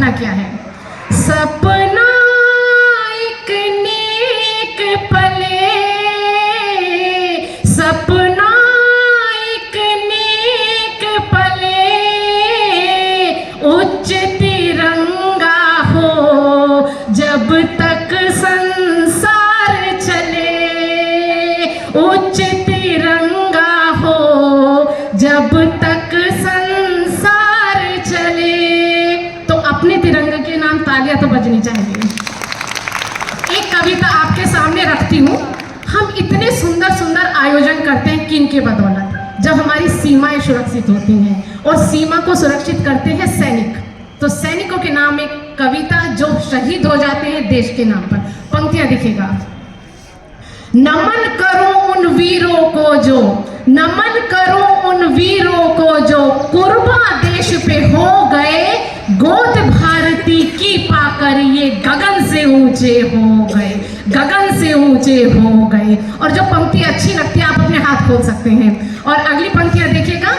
सपना क्या है। सपना एक नेक पले, सपना एक नेक पले, उच्च तिरंगा हो जब तक संसार चले, उच्च तिरंगा हो जब तक संसार चले। तो अपने तिरंगे के नाम तालियां तो बजनी चाहिए। एक कविता आपके सामने रखती हूँ। हम इतने सुंदर सुंदर आयोजन करते हैं किनके बदौलत, जब हमारी सीमाएं सुरक्षित होती हैं, और सीमा को सुरक्षित करते हैं सैनिक। तो सैनिकों के नाम एक कविता जो शहीद हो जाते हैं देश के नाम पर। पंक्तियां दिखेगा। नमन करो उन वीरों को जो, नमन करो उन वीरों को जो कुर्बा देश पे हो गए, गोद भारती की पाकर ये गगन से ऊंचे हो गए, गगन से ऊंचे हो गए। और जो पंक्ति अच्छी लगती है आप अपने हाथ खोल सकते हैं। और अगली पंक्तियां देखिएगा।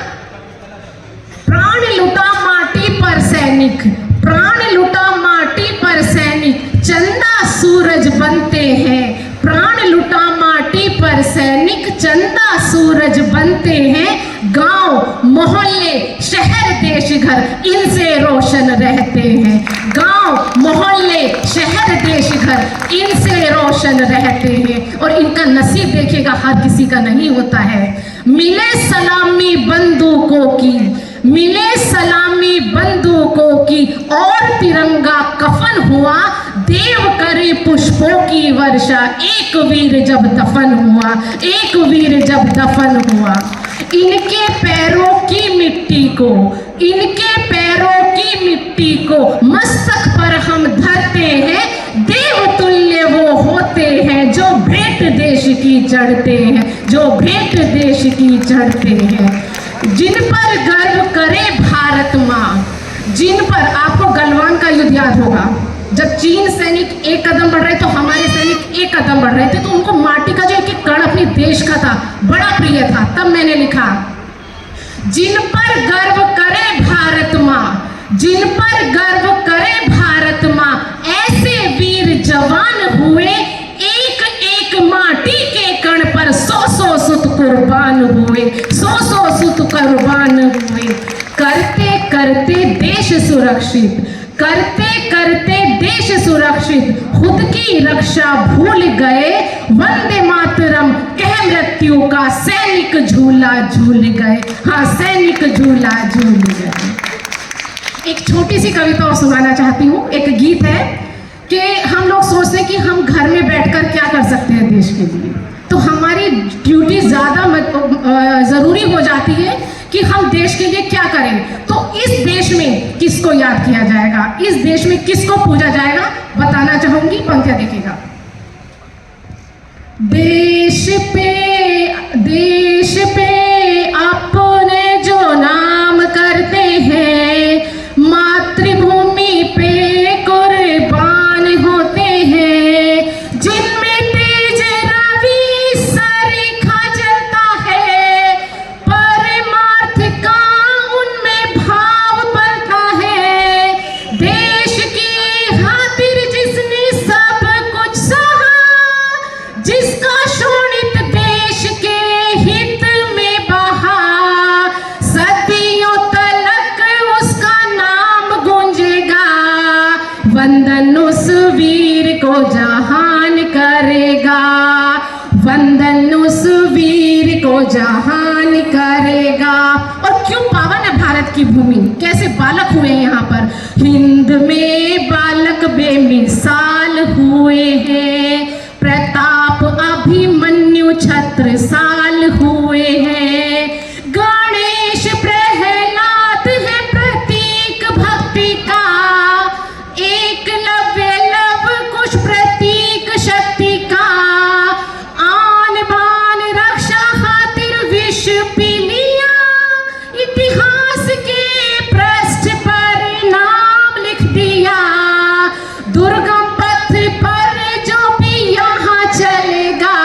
प्राण लुटा माटी पर सैनिक, प्राण लुटा माटी पर सैनिक, चंदा सूरज बनते हैं। प्राण लुटा माटी पर सैनिक, चंदा सूरज बनते हैं। गांव मोहल्ले शहर देश घर इनसे रोशन रहते हैं। गांव मोहल्ले शहर देश घर इनसे रोशन रहते हैं। और इनका नसीब देखिएगा, हर किसी का नहीं होता है। मिले सलामी बंदूकों की, मिले सलामी बंदूकों की, और तिरंगा कफन हुआ। देव करे पुष्पों की वर्षा, एक वीर जब दफन हुआ, एक वीर जब दफन हुआ। इनके पैरों की मिट्टी को, इनके पैरों की मिट्टी को मस्तक पर हम धरते हैं। देवतुल्य वो होते हैं जो भेंट देश की चढ़ते हैं, जो भेंट देश की चढ़ते हैं। जिन पर गर्व करे भारत माँ, जिन पर, आपको गलवान का युद्ध याद होगा, जब चीन सैनिक एक कदम बढ़ रहे तो हमारे सैनिक एक कदम बढ़ रहे थे, तो उनको माटी का जो एक एक कण अपने देश का था बड़ा प्रिय था। तब मैंने लिखा, जिन पर गर्व करे भारत माँ, जिन पर गर्व करे भारत माँ, ऐसे वीर जवान हुए। एक एक माटी के कण पर 100-100 सुत कुर्बान हुए, 100-100 सुत कुर्बान हुए। करते करते देश सुरक्षित, करते करते देश सुरक्षित, खुद की रक्षा भूल गए। वंदे मातरम कह मृत्यु का सैनिक झूला झूल गए, हाँ सैनिक झूला झूल गए। एक छोटी सी कविता और सुनाना चाहती हूँ। एक गीत है कि हम लोग सोचते हैं कि हम घर में बैठकर क्या कर सकते हैं देश के लिए, तो हमारी ड्यूटी ज़्यादा ज़रूरी हो जाती है कि हम देश के लिए क्या करें। तो इस देश में किसको याद किया जाएगा, इस देश में किसको पूजा जाएगा, बताना चाहूंगी। पंक्तियां देखिएगा। देश पे अपने जो नाम करते हैं, मातृभूमि पे कुर्बान होते हैं। जिनमें तेज रवि सरीखा जलता है, परमार्थ का उनमें भाव पलता है। देश की खातिर जिसने सब कुछ सहा, जिसका शोणित देश के हित में बहा, सदियों तलक उसका नाम गूंजेगा। वंदन उस वीर को जहान करेगा, वंदन उस वीर को जहान करेगा। और क्यों पावन है भारत की भूमि, कैसे बालक हुए यहाँ पर, हिंद में बालक बेमिसाल हुए हैं। प्रताप अभिमन्यु छत्रसाल हुए हैं। गणेश प्रहलाद है प्रतीक भक्ति का, एकलव्य लव कुश प्रतीक शक्ति का। आन बान रक्षा खातिर विष पी लिया, इतिहास के पृष्ठ पर नाम लिख दिया। दुर्गम पथ पर जो भी यहाँ चलेगा,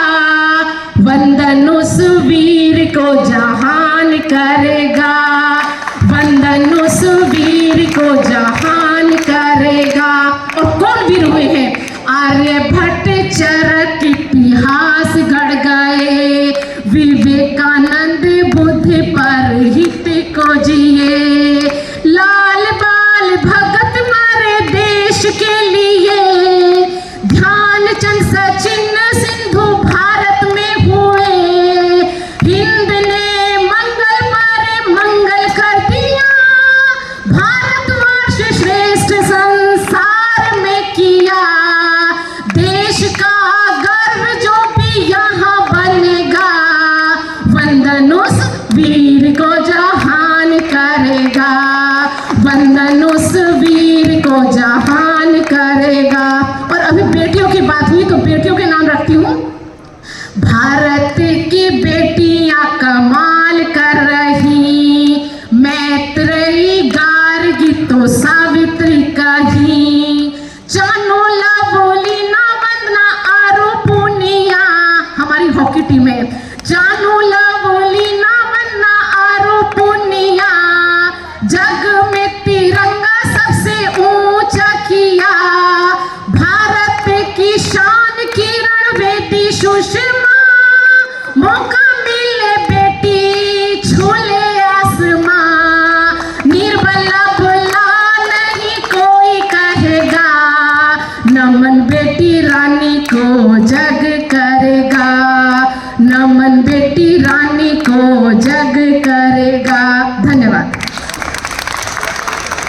वंदन उस वीर को जहान करेगा, वंदन उस वीर को जहान मौका मिले बेटी छूले आसमां, निर्बला बुला नहीं कोई कहेगा, नमन बेटी रानी को जग